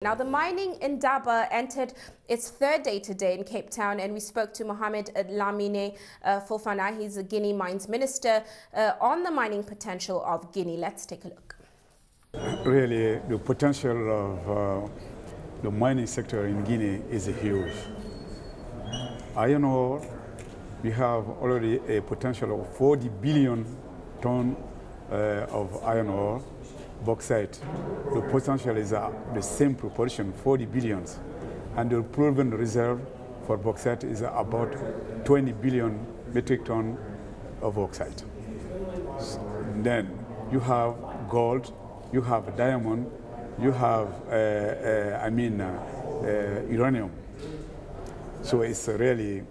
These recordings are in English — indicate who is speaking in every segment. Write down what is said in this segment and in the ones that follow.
Speaker 1: Now, the mining indaba entered its third day today in Cape Town, and we spoke to Mohamed Lamine Fofana. He's a Guinea Mines Minister on the mining potential of Guinea. Let's take a look.
Speaker 2: Really, the potential of the mining sector in Guinea is huge. Iron ore, we have already a potential of 40 billion tons of iron ore. Bauxite, the potential is the same proportion, 40 billions. And the proven reserve for bauxite is about 20 billion metric tons of bauxite. Then you have gold, you have diamond, you have, uranium. So it's really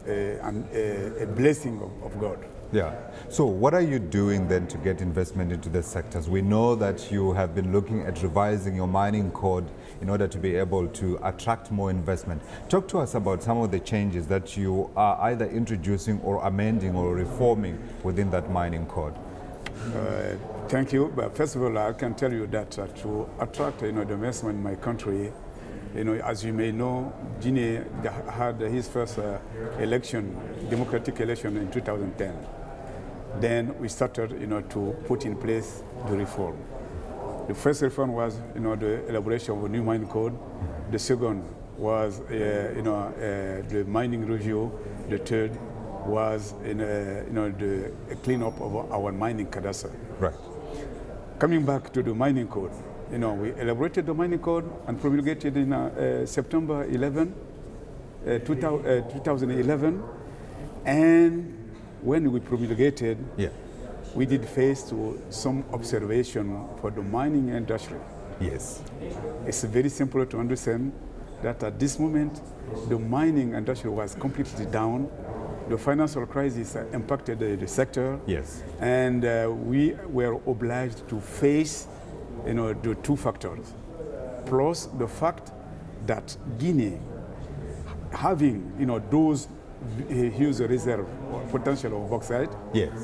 Speaker 2: a blessing of God.
Speaker 3: Yeah. So what are you doing then to get investment into the sectors? We know that you have been looking at revising your mining code in order to be able to attract more investment. Talk to us about some of the changes that you are either introducing or amending or reforming within that mining code.
Speaker 2: Thank you. But first of all, I can tell you that to attract the investment in my country, as you may know, Guinea had his first election, democratic election in 2010. Then we started, to put in place the reform. The first reform was, the elaboration of a new mining code. The second was, the mining review. The third was, the cleanup of our mining cadastre.
Speaker 3: Right. Coming
Speaker 2: back to the mining code, we elaborated the mining code and promulgated in September 11, 2011. And when we promulgated, we did face to some observation for the mining industry.
Speaker 3: Yes.
Speaker 2: It's very simple to understand that at this moment, the mining industry was completely down. The financial crisis impacted the sector.
Speaker 3: Yes.
Speaker 2: And we were obliged to face the two factors, plus the fact that Guinea, having those huge reserve potential of bauxite,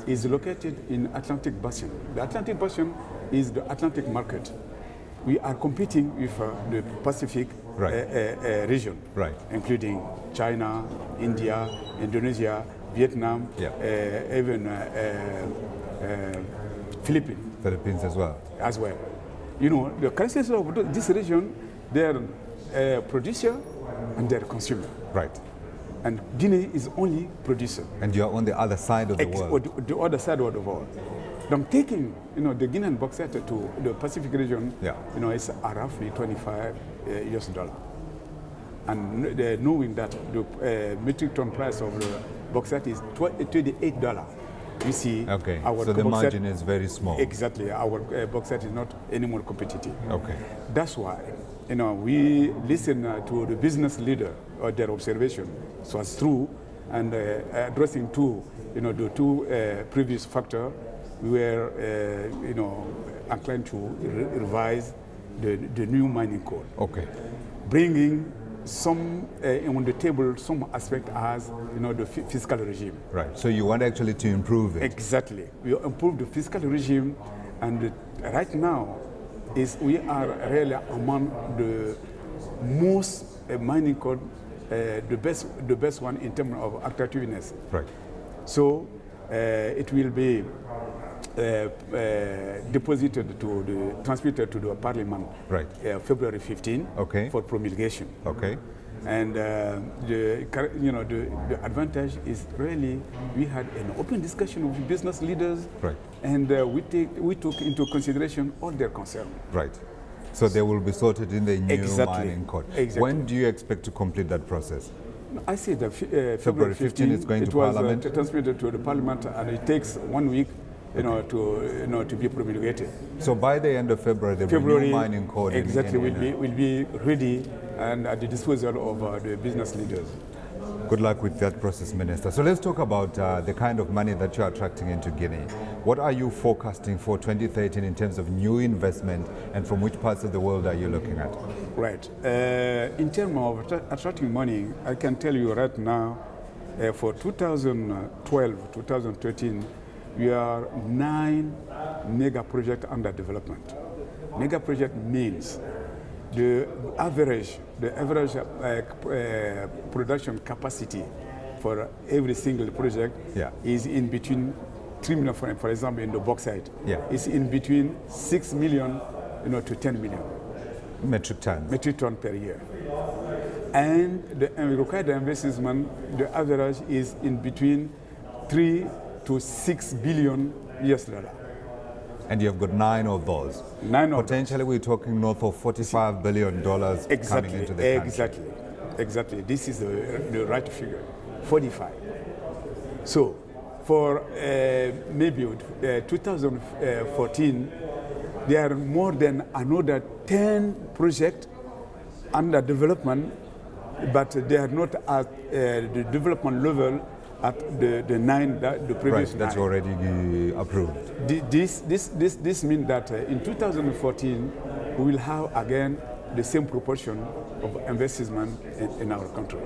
Speaker 2: is located in Atlantic Basin. The Atlantic Basin is the Atlantic market. We are competing with the Pacific region, including China, India, Indonesia, Vietnam, even
Speaker 3: Philippines as well.
Speaker 2: The crisis of this region, they're producer and they're consumer.
Speaker 3: Right.
Speaker 2: And Guinea is only producer.
Speaker 3: And you're on the other side of the world.
Speaker 2: The other side of the world. I'm taking, the Guinean bauxite to the Pacific region, it's roughly $25 US. And knowing that the metric ton price of the bauxite is $28. You see,
Speaker 3: our so the margin is very small.
Speaker 2: Exactly. Our bauxite is not any more competitive.
Speaker 3: Okay.
Speaker 2: That's why, we listen to the business leader or their observation. So it's true, and addressing the two previous factors, we were, inclined to revise the new mining code.
Speaker 3: Okay.
Speaker 2: Bringing some on the table, some aspect as the fiscal regime.
Speaker 3: Right. So you want actually to improve it.
Speaker 2: Exactly. We improve the fiscal regime, and right now we are really among the most mining code, the best one in terms of attractiveness.
Speaker 3: Right.
Speaker 2: So it will be transmitted to the Parliament, February 15, for promulgation.
Speaker 3: Okay.
Speaker 2: And the advantage is really we had an open discussion with business leaders, and we took into consideration all their concerns.
Speaker 3: Right. So they will be sorted in the new mining code.
Speaker 2: Exactly.
Speaker 3: When do you expect to complete that process?
Speaker 2: I say that February 15
Speaker 3: is going to Parliament.
Speaker 2: It was transmitted to the Parliament, and it takes 1 week, to be promulgated.
Speaker 3: So by the end of February, the new mining code
Speaker 2: will be ready and at the disposal of the business leaders.
Speaker 3: Good luck with that process, Minister. So let's talk about the kind of money that you're attracting into Guinea. What are you forecasting for 2013 in terms of new investment, and from which parts of the world are you looking at?
Speaker 2: Right. In terms of attracting money, I can tell you right now, for 2012, 2013, we are 9 mega projects under development. Mega project means the average production capacity for every single project is in between 3 million, for example, in the bauxite. It's in between 6 million to 10 million. Metric ton per year. And the required investment, the average is in between 3 to 6 billion US dollars.
Speaker 3: And you've got 9 of those.
Speaker 2: 9 of
Speaker 3: Potentially
Speaker 2: those.
Speaker 3: We're talking north of $45 billion coming into the country.
Speaker 2: Exactly. This is the right figure, 45. So for maybe 2014, there are more than another 10 projects under development, but they are not at the development level at the 9 the previous 9.
Speaker 3: That's already approved.
Speaker 2: This means that in 2014 we will have again the same proportion of investment in our country.